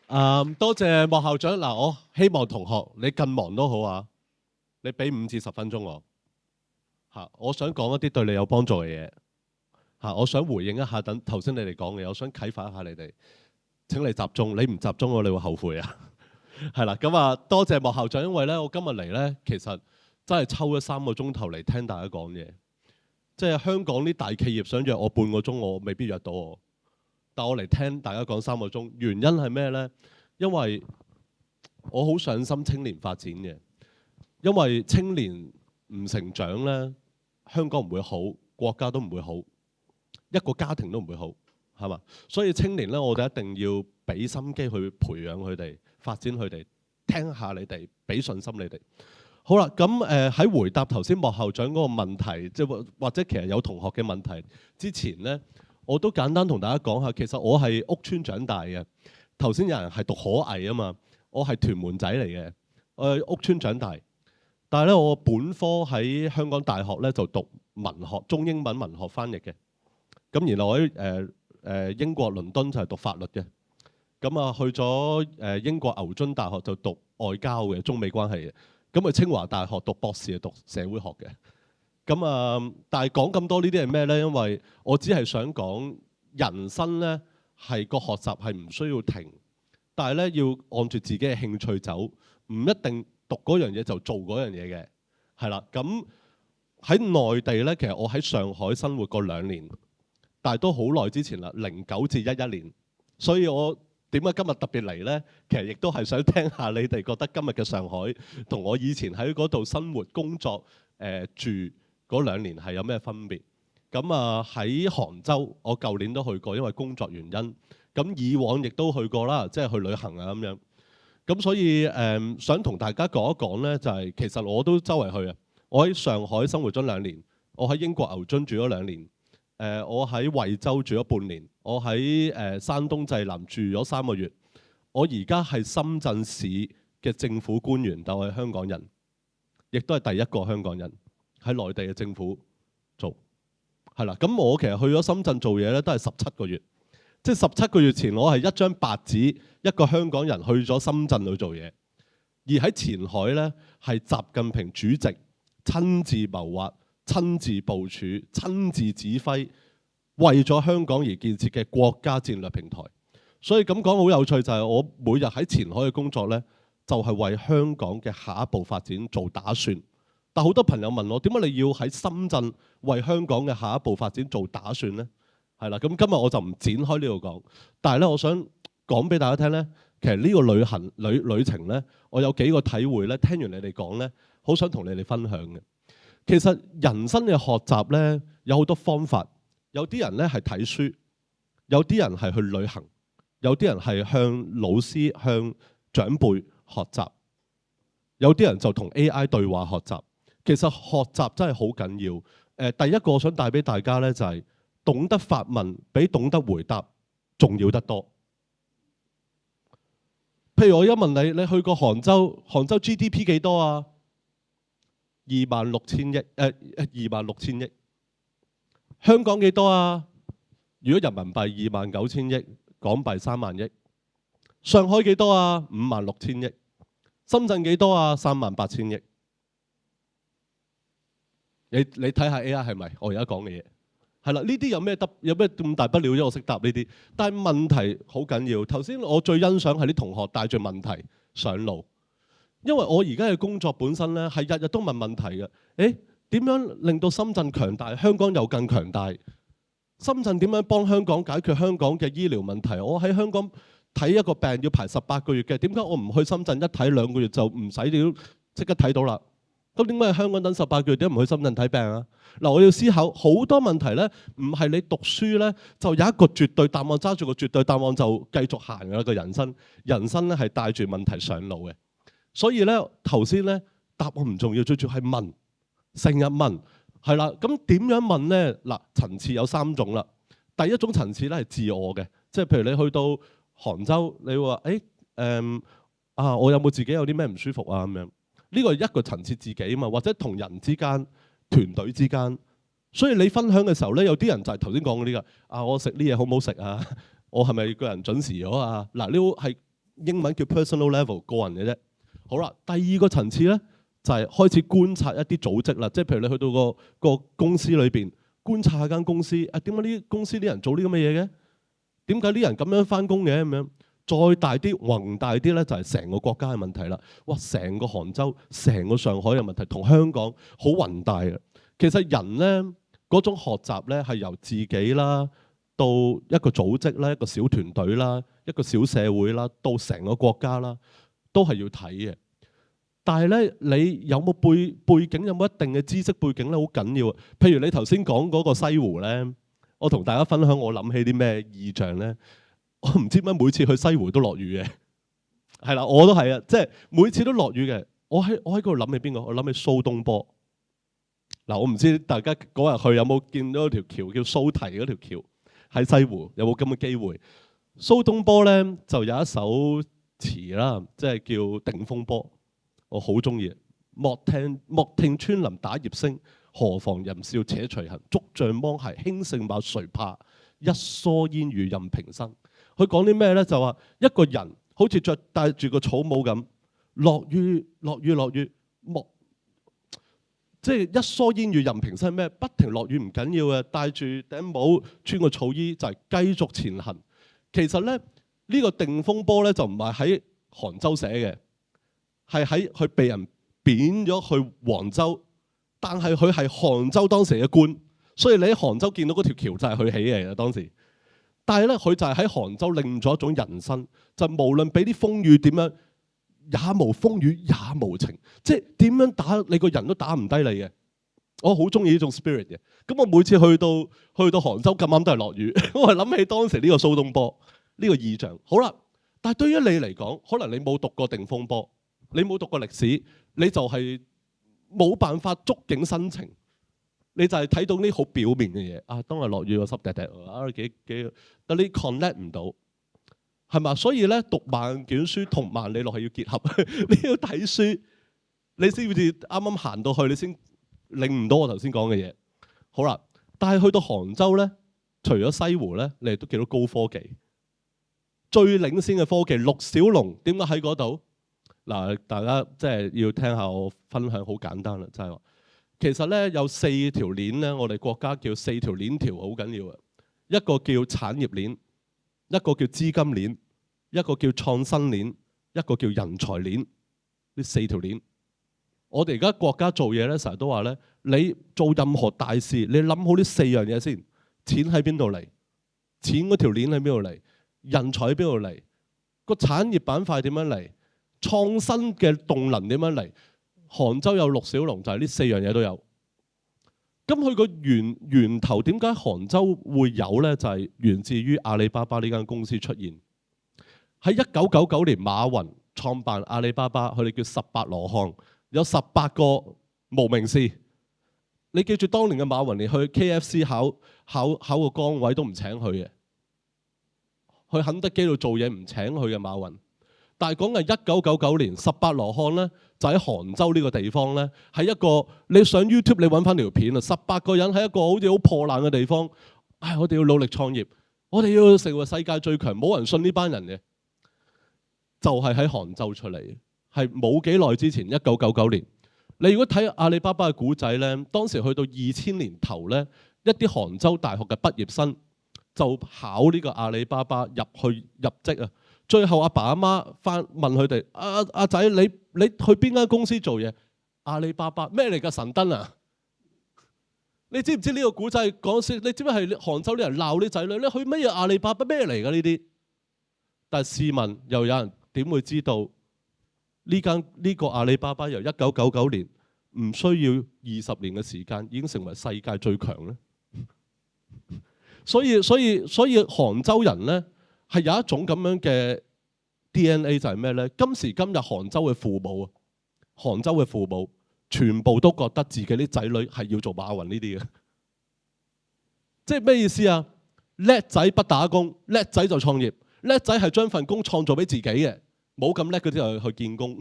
多謝莫校長。嗱，我希望同學你更忙都好啊，你俾5至10分鐘我嚇，我想講一啲對你有幫助嘅嘢嚇，我想回應一下等頭先你哋講嘅嘢，我想啟發一下你哋。請你集中，你唔集中我，你會後悔啊。係啦，咁啊，多謝莫校長，因為咧，我今日嚟咧，其實真係抽咗3個鐘頭嚟聽大家講嘢。即係香港啲大企業想約我半個鐘，我未必約到我。但我嚟聽大家講3個鐘，原因係咩呢？因為我好上心青年發展嘅，因為青年唔成長呢，香港唔會好，國家都唔會好，一個家庭都唔會好。係嘛？所以青年咧，我哋一定要俾心機去培養佢哋，發展佢哋，聽下你哋，俾信心你哋。好啦，咁喺回答頭先莫校長嗰個問題，即係或者其實有同學嘅問題之前呢，我都簡單同大家講下，其實我係屋邨長大嘅。頭先有人係讀可藝啊嘛，我係屯門仔嚟嘅，我係屋邨長大。但係咧，我本科喺香港大學咧就讀文學，中英文文學翻譯嘅。咁然後我喺英國倫敦就係讀法律嘅，咁啊去咗英國牛津大學就讀外交嘅中美關係嘅，咁啊清華大學讀博士係讀社會學嘅，咁啊但係講咁多呢啲係咩呢？因為我只係想講人生呢係個學習係唔需要停，但係呢要按住自己嘅興趣走，唔一定讀嗰樣嘢就做嗰樣嘢嘅，係啦。咁喺內地呢，其實我喺上海生活過2年。但係都好耐之前啦，09至11年，所以我點解今日特別嚟呢？其實亦都係想聽下你哋覺得今日嘅上海同我以前喺嗰度生活、工作、住嗰2年係有咩分別？咁啊喺杭州，我舊年都去過，因為工作原因。咁以往亦都去過啦，即係去旅行啊咁樣。咁所以想同大家講一講呢，就係其實我都周圍去啊。我喺上海生活咗2年，我喺英國牛津住咗2年。我喺惠州住咗半年，我喺山東濟南住咗3個月。我而家係深圳市嘅政府官員，但我係香港人，亦都係第一個香港人喺內地嘅政府做。係啦，咁我其實去咗深圳做嘢咧，都係17個月。即係17個月前，我係一張白紙，一個香港人去咗深圳去做嘢。而喺前海呢，係習近平主席親自謀劃、親自部署、親自指揮，為咗香港而建設嘅國家戰略平台。所以咁講好有趣，就係我每日喺前海嘅工作呢，就係為香港嘅下一步發展做打算。但好多朋友問我，點解你要喺深圳為香港嘅下一步發展做打算呢？係啦，咁今日我就唔展開呢度講，但係呢，我想講俾大家聽呢，其實呢個旅程呢，我有幾個體會呢，聽完你哋講呢，好想同你哋分享嘅。其實人生嘅學習呢，有好多方法，有啲人呢係睇書，有啲人係去旅行，有啲人係向老師、向長輩學習，有啲人就同 AI 對話學習。其實學習真係好緊要。第一個我想帶俾大家呢，就係懂得發問比懂得回答重要得多。譬如我而家問你，你去過杭州，杭州 GDP 幾多啊？26,000億，26,000億。香港幾多啊？如果人民幣29,000億，港幣3萬億。上海幾多啊？56,000億。深圳幾多啊？38,000億。你睇下 AI 係咪我而家講嘅嘢？係啦，呢啲有咩咁大不了啫？我識答呢啲。但係問題好緊要。頭先我最欣賞係啲同學帶住問題上路。因為我而家嘅工作本身咧，係日日都問問題嘅。點樣令到深圳強大，香港又更強大？深圳點樣幫香港解決香港嘅醫療問題？我喺香港睇一個病要排18個月嘅，點解我唔去深圳一睇2個月就唔使要即刻睇到啦？咁點解喺香港等18個月，點解唔去深圳睇病啊？嗱，我要思考好多問題呢，唔係你讀書呢，就有一個絕對答案，揸住個絕對答案就繼續行嘅一個人生。人生呢係帶住問題上路嘅。所以呢，頭先呢答案唔重要，最重要係問，成日問，係啦。咁點樣問呢？嗱，層次有3種啦。第一種層次呢係自我嘅，即係譬如你去到杭州，你話我有冇自己有啲咩唔舒服啊咁樣？呢個係一個層次自己啊嘛，或者同人之間、團隊之間。所以你分享嘅時候呢，有啲人就係頭先講嗰啲㗎。我食啲嘢好唔好食啊？我係咪個人準時咗啊？嗱，呢個係英文叫 personal level， 個人嘅啫。好啦，第二個層次咧就係開始觀察一啲組織啦，即係譬如你去到個公司裏邊觀察下間公司，點解呢啲公司啲人做呢咁嘅嘢嘅？點解啲人咁樣翻工嘅咁樣？再大啲、宏大啲咧，就係成個國家嘅問題啦。哇！成個杭州、成個上海嘅問題，同香港好宏大嘅。其實人咧嗰種學習咧係由自己啦，到一個組織啦、一個小團隊啦、一個小社會啦，到成個國家啦，都係要睇嘅。但係咧，你有冇背景？有冇一定嘅知識背景咧？好緊要啊！譬如你頭先講嗰個西湖咧，我同大家分享我諗起啲咩異象咧。我唔知點解每次去西湖都落雨嘅，係啦，我都係啊，即係每次都落雨嘅。我喺嗰度諗起邊個？我諗起蘇東坡。嗱，我唔知大家嗰日去有冇見到條橋叫蘇堤嗰條橋喺西湖，有冇咁嘅機會？蘇東坡咧就有一首詞啦，即係叫《定風波》，我好中意。莫聽穿林打葉聲，何妨吟笑且隨行。竹杖芒鞋輕勝馬，誰怕？一蓑煙雨任平生。佢講啲咩咧？就話一個人好似戴住個草帽咁，落雨，即係一蓑煙雨任平生咩？不停落雨唔緊要嘅，戴住頂帽，穿個草衣就係繼續前行。其實咧呢個定風波咧就唔係喺杭州寫嘅，係喺佢被人貶咗去黃州，但係佢係杭州當時嘅官，所以你喺杭州見到嗰條橋就係佢起嚟嘅當時。但係咧，佢就係喺杭州領咗一種人生，就無論俾啲風雨點樣，也無風雨也無情，即係點樣打你個人都打唔低你嘅。我好中意呢種 spirit 嘅。咁我每次去到杭州咁啱都係落雨，我係諗起當時呢個蘇東坡呢個意象。好啦，但係對於你嚟講，可能你冇讀過定風波，你冇讀過歷史，你就係冇辦法觸景生情。你就係睇到啲好表面嘅嘢啊，當日落雨個濕滴滴啊，幾，但你 connect 唔到，係嘛？所以咧讀萬卷書同萬里路係要結合，你要睇書，你先好似啱啱行到去，你先領唔到我頭先講嘅嘢。好啦，但係去到杭州咧，除咗西湖咧，你哋都見到高科技，最領先嘅科技，陸小龍點解喺嗰度？嗱，大家即係要聽下我分享，好簡單啦，就係話。其實咧有4條鏈咧，我哋國家叫4條鏈條，好緊要啊！一個叫產業鏈，一個叫資金鏈，一個叫創新鏈，一個叫人才鏈。呢4條鏈，我哋而家國家做嘢咧，成日都話咧，你做任何大事，你諗好呢4樣嘢先。錢喺邊度嚟？錢嗰條鏈喺邊度嚟？人才喺邊度嚟？個產業板塊點樣嚟？創新嘅動能點樣嚟？杭州有陸小龍，就係呢4樣嘢都有。咁佢個源頭點解杭州會有呢？就係源自於阿里巴巴呢間公司出現。喺1999年，馬雲創辦阿里巴巴，佢哋叫18羅漢，有18個無名氏。你記住，當年嘅馬雲連去 KFC 考個崗位都唔請佢嘅，去肯德基度做嘢唔請佢嘅馬雲。但係講緊1999年，18羅漢咧就喺杭州呢個地方咧，係一個你上 YouTube 你揾翻條片啊，18個人喺一個好似好破爛嘅地方，唉，我哋要努力創業，我哋要成為世界最強，冇人信呢班人嘅，就係喺杭州出嚟，係冇幾耐之前1999年。你如果睇阿里巴巴嘅古仔咧，當時去到2000年頭咧，一啲杭州大學嘅畢業生就考呢個阿里巴巴入職啊。最後阿爸阿媽翻問佢哋：阿仔，你去邊間公司做嘢？阿里巴巴咩嚟㗎？神燈啊！你知唔知呢個古仔講笑？你知唔知係杭州啲人鬧啲仔女？你去乜嘢阿里巴巴咩嚟㗎呢啲？但係試問又有人點會知道呢個阿里巴巴由1999年唔需要20年嘅時間已經成為世界最強呢？所以杭州人呢，係有一種咁樣嘅 DNA， 就係咩呢？今時今日杭州嘅父母全部都覺得自己啲仔女係要做馬雲呢啲嘅，即係咩意思啊？叻仔不打工，叻仔就創業，叻仔係將份工創造俾自己嘅，冇咁叻嗰啲就去見工。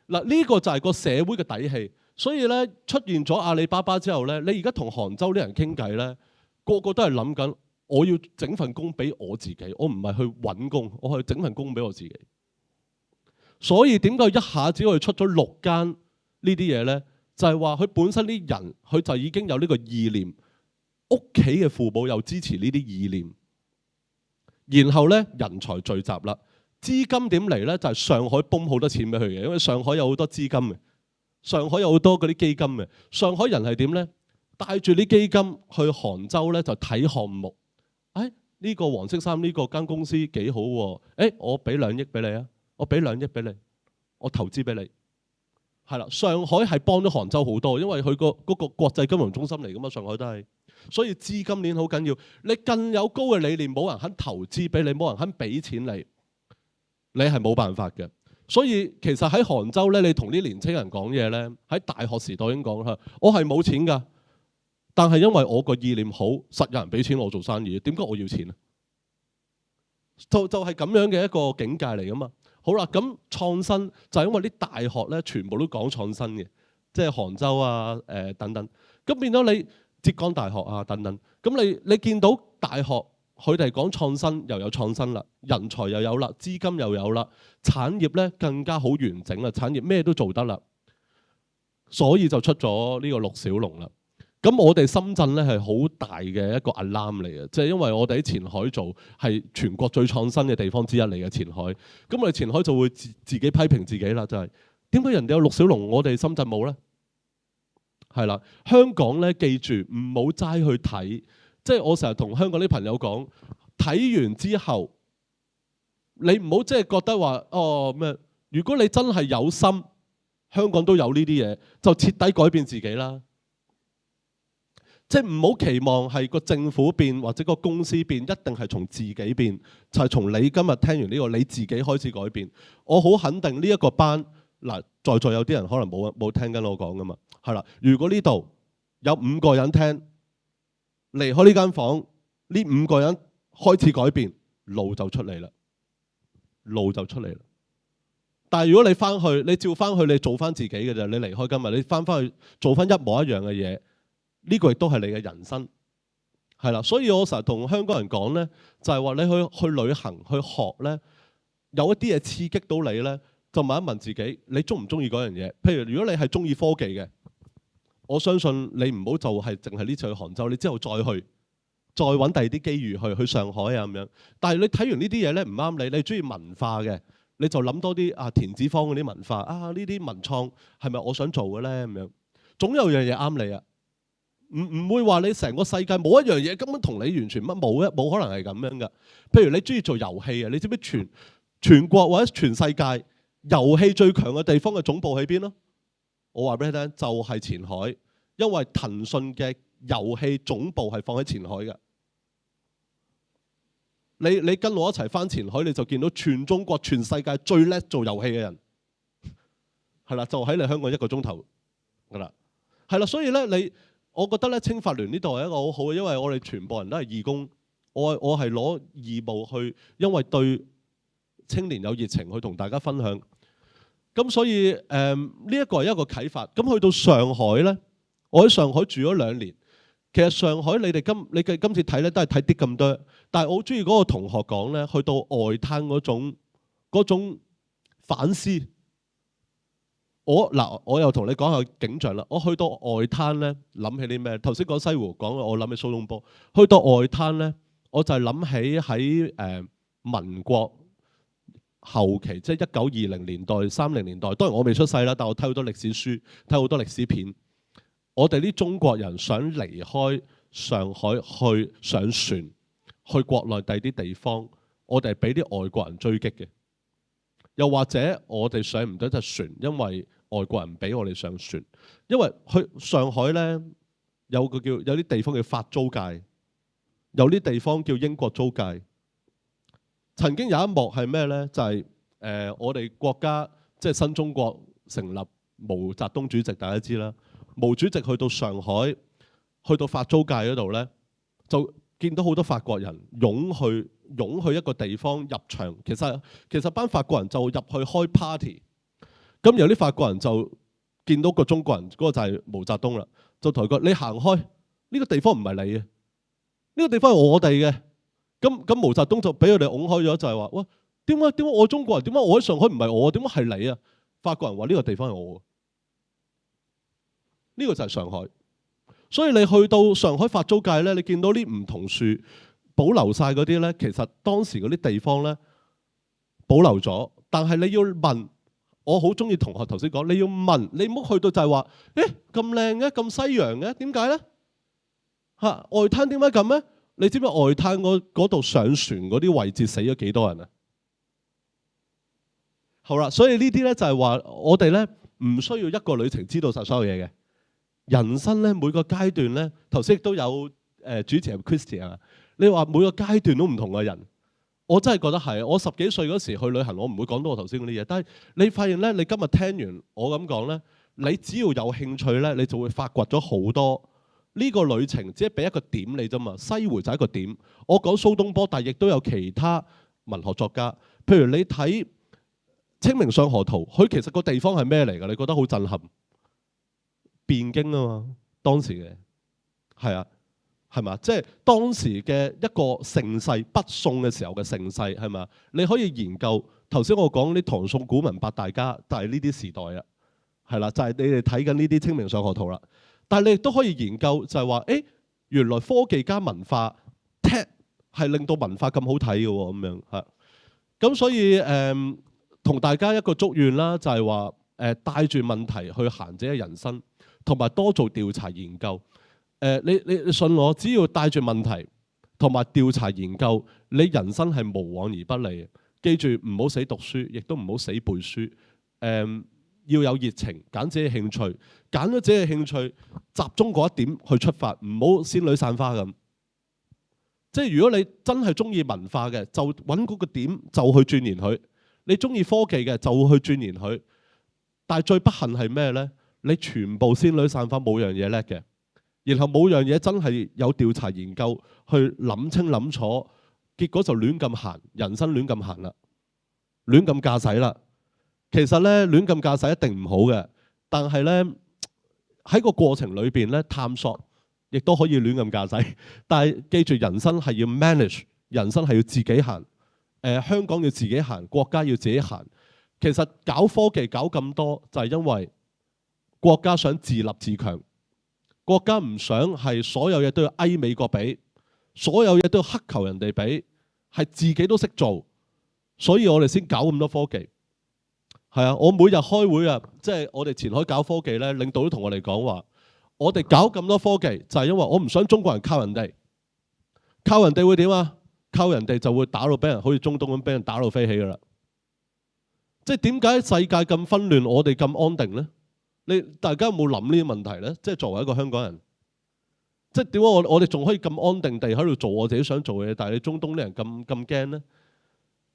嗱，呢個就係個社會嘅底氣。所以咧，出現咗阿里巴巴之後咧，你而家同杭州啲人傾偈咧，個個都係諗緊我要整份工俾我自己，我唔係去揾工，我去整份工俾我自己。所以點解一下子我哋出咗6間呢啲嘢呢？就係話佢本身啲人佢就已經有呢個意念，屋企嘅父母又支持呢啲意念，然後呢，人才聚集啦，資金點嚟呢？就係上海泵好多錢俾佢嘅，因為上海有好多資金嘅，上海有好多嗰啲基金嘅。上海人係點呢？帶住啲基金去杭州呢，就睇項目。呢個黃色衫呢個間公司幾好喎，我俾2億俾你啊，我俾2億俾你，我投資俾你。係啦，上海係幫咗杭州好多，因為佢嗰個國際金融中心嚟噶嘛，上海都係。所以資金鏈好緊要，你更有高嘅理念，冇人肯投資俾你，冇人肯俾錢你係冇辦法嘅。所以其實喺杭州咧，你同啲年青人講嘢咧，喺大學時代已經講啦，我係冇錢㗎。但係因為我個意念好，實有人俾錢我做生意，點解我要錢啊？就係咁樣嘅一個境界嚟噶嘛。好啦，咁創新就係因為啲大學咧全部都講創新嘅，即係杭州啊等等，咁變咗你浙江大學啊等等，咁你見到大學佢哋講創新又有創新啦，人才又有啦，資金又有啦，產業咧更加好完整啦，產業咩都做得啦，所以就出咗呢個陸小龍啦。咁我哋深圳咧係好大嘅一個 alarm 嚟嘅，即係因為我哋喺前海做係全國最創新嘅地方之一嚟嘅前海。咁我哋前海就會自己批評自己啦，就係點解人哋有陸小龍，我哋深圳冇呢？係啦，香港咧記住唔好齋去睇，即係我成日同香港啲朋友講，睇完之後你唔好即係覺得話咩？如果你真係有心，香港都有呢啲嘢，就徹底改變自己啦。即係唔好期望係個政府變或者個公司變，一定係從自己變，就係從你今日聽完呢個你自己開始改變。我好肯定呢一個班嗱，在座有啲人可能冇聽緊我講噶嘛，係啦。如果呢度有5個人聽，離開呢間房，呢5個人開始改變，路就出嚟啦，路就出嚟啦。但係如果你翻去，你照翻去，你做翻自己嘅啫。你離開今日，你翻去做翻一模一樣嘅嘢。呢個亦都係你嘅人生，係啦，所以我成日同香港人講呢，就係話你去旅行去學呢，有一啲嘢刺激到你呢，就問一問自己，你中唔中意嗰樣嘢？譬如如果你係中意科技嘅，我相信你唔好就係淨係呢次去杭州，你之後再揾第二啲機遇去上海啊咁樣。但係你睇完呢啲嘢呢，唔啱你，你中意文化嘅，你就諗多啲田子坊嗰啲文化呢啲文創係咪我想做嘅呢？咁樣總有樣嘢啱你啊！唔會話你成個世界冇一樣嘢根本同你完全冇可能係咁樣㗎。譬如你中意做遊戲啊，你知唔知全國或者全世界遊戲最強嘅地方嘅總部喺邊咯？我話俾你聽，就係前海，因為騰訊嘅遊戲總部係放喺前海嘅。你跟我一齊返前海，你就見到全中國全世界最叻做遊戲嘅人，係啦，就喺你香港1個鐘頭㗎啦，係啦，所以咧我覺得咧，青法聯呢度係一個好好嘅，因為我哋全部人都係義工，我係攞義務去，因為對青年有熱情去同大家分享。咁所以呢一個係一個啟發。咁去到上海呢，我喺上海住咗2年。其實上海你今次睇呢都係睇啲咁多，但係我好中意嗰個同學講呢，去到外灘嗰種反思。我又同你講下景象啦。我去到外灘呢，諗起啲咩？頭先講西湖講，我諗起蘇東坡。去到外灘呢，我就係諗起喺民國後期，即係1920年代、30年代。當然我未出世啦，但我睇好多歷史書，睇好多歷史片。我哋啲中國人想離開上海去上船，去國內第啲地方，我哋係俾啲外國人追擊嘅。又或者我哋上唔到隻船，因為外國人唔俾我哋上船。因為去上海呢，有啲地方叫法租界，有啲地方叫英國租界。曾經有一幕係咩呢？就係我哋國家即係新中國成立，毛澤東主席大家知啦。毛主席去到上海，去到法租界嗰度呢，就見到好多法國人湧去一個地方入場。其實班法國人就入去開 party。咁有啲法國人就見到個中國人，嗰個就係毛澤東啦，就同佢講：你行開，呢個地方唔係你嘅。個地方係我哋嘅。咁毛澤東就俾佢哋拱開咗，就係話：喂，點解我中國人？點解我喺上海唔係我？點解係你啊？法國人話呢個地方係我，呢個就係上海。所以你去到上海法租界咧，你見到啲梧桐樹保留晒嗰啲咧，其實當時嗰啲地方咧保留咗，但係你要問，我好中意同學頭先講，你要問，你唔好去到就係話，咁靚嘅，咁西洋嘅，點解咧？外灘點解咁咧？你知唔知外灘嗰度上船嗰啲位置死咗幾多人啊？好啦，所以呢啲咧就係話，我哋咧唔需要一個旅程知道晒所有嘢嘅。人生咧每個階段咧，頭先亦都有主持人 Christy 啊，你話每個階段都唔同嘅人，我真係覺得係。我10幾歲嗰時去旅行，我唔會講到我頭先嗰啲嘢。但係你發現咧，你今日聽完我咁講咧，你只要有興趣咧，你就會發掘咗好多。呢個旅程只係俾一個點你啫嘛，西湖就係一個點。我講蘇東坡，但係亦都有其他文學作家，譬如你睇《清明上河圖》，佢其實個地方係咩嚟㗎？你覺得好震撼？汴京啊嘛，當時嘅係啊，係嘛？即係當時嘅一個盛世，北宋嘅時候嘅盛世係嘛？你可以研究頭先我講啲唐宋古文八大家，就係呢啲時代啊，係啦，就係你哋睇緊呢啲《清明上河圖》啦。但係你亦都可以研究就係話，原來科技加文化 tech 係令到文化咁好睇嘅喎，咁樣嚇。咁所以同大家一個祝願啦，就係話帶住問題去行自己嘅人生。同埋多做調查研究，你信我，只要帶住問題同埋調查研究，你人生係無往而不利。記住唔好死讀書，亦都唔好死背書。要有熱情，揀自己興趣，揀咗自己嘅興趣，集中嗰一點去出發，唔好仙女散花咁。即係如果你真係中意文化嘅，就揾嗰個點就去鑽研佢；你中意科技嘅，就去鑽研佢。但係最不幸係咩呢？你全部仙女散花，冇樣嘢叻嘅，然後冇樣嘢真係有調查研究去諗清諗楚，結果就亂咁行，人生亂咁行啦，亂咁駕駛啦。其實咧亂咁駕駛一定唔好嘅，但係咧喺個過程裏邊咧探索，亦都可以亂咁駕駛。但係記住，人生係要 manage， 人生係要自己行。香港要自己行，國家要自己行。其實搞科技搞咁多，就係因為國家想自立自強，國家唔想係所有嘢都要挨美國比，所有嘢都要乞求人哋比，係自己都識做，所以我哋先搞咁多科技。係啊，我每日開會啊，即係我哋前海搞科技咧，領導都同我哋講話，我哋搞咁多科技就係因為我唔想中國人靠人哋，靠人哋會點啊？靠人哋就會打到俾人，好似中東咁俾人打到飛起㗎啦。即係點解世界咁紛亂，我哋咁安定呢？大家有冇諗呢啲問題呢？即係作為一個香港人，即係點解我哋仲可以咁安定地喺度做我自己想做嘅嘢，但係你中東啲人咁驚呢？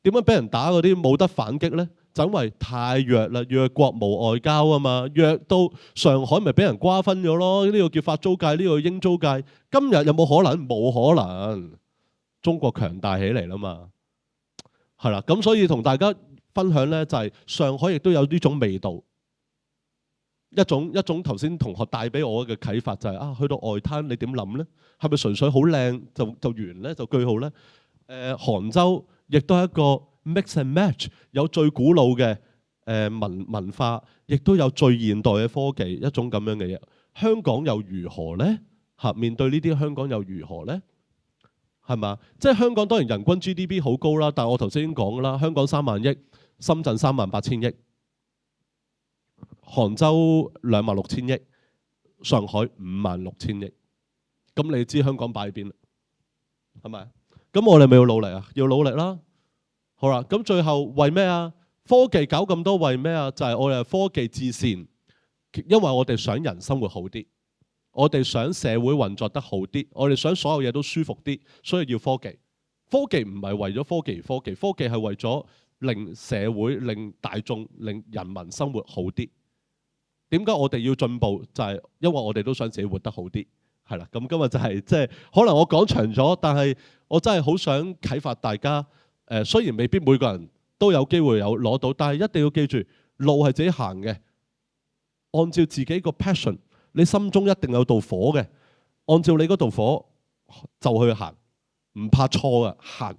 點解俾人打嗰啲冇得反擊呢？就因為太弱啦，弱國無外交啊嘛，弱到上海咪俾人瓜分咗咯？呢個叫法租界，呢個英租界。今日有冇可能？冇可能。中國強大起嚟啦嘛，係啦。咁所以同大家分享呢，就係上海亦都有呢種味道。一種頭先同學帶俾我嘅啟發就係去到外灘你點諗呢？係咪純粹好靚就完呢？就句號呢？杭州亦都係一個 mix and match， 有最古老嘅文化，亦都有最現代嘅科技，一種咁樣嘅嘢。香港又如何呢？面對呢啲香港又如何呢？係嘛？即係香港當然人均 GDP 好高啦，但係我頭先已經講啦，香港3萬億，深圳38000億。杭州26000億，上海56000億，咁你知香港擺喺邊啦？係咪？咁我哋咪要努力啊！要努力啦。好啦，咁最後為咩啊？科技搞咁多為咩啊？就係我哋科技至善，因為我哋想人生活好啲，我哋想社會運作得好啲，我哋想所有嘢都舒服啲，所以要科技。科技唔係為咗科技而科技，科技係為咗令社會、令大眾、令人民生活好啲。點解我哋要進步？就係因為我哋都想自己活得好啲，係啦。咁今日就係即係可能我講長咗，但係我真係好想啟發大家。雖然未必每個人都有機會有攞到，但係一定要記住，路係自己行嘅，按照自己個 passion， 你心中一定有道火嘅，按照你嗰道火就去行。唔怕錯啊，行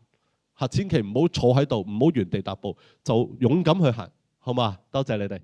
嚇，千祈唔好坐喺度，唔好原地踏步，就勇敢去行，好嘛？多謝你哋。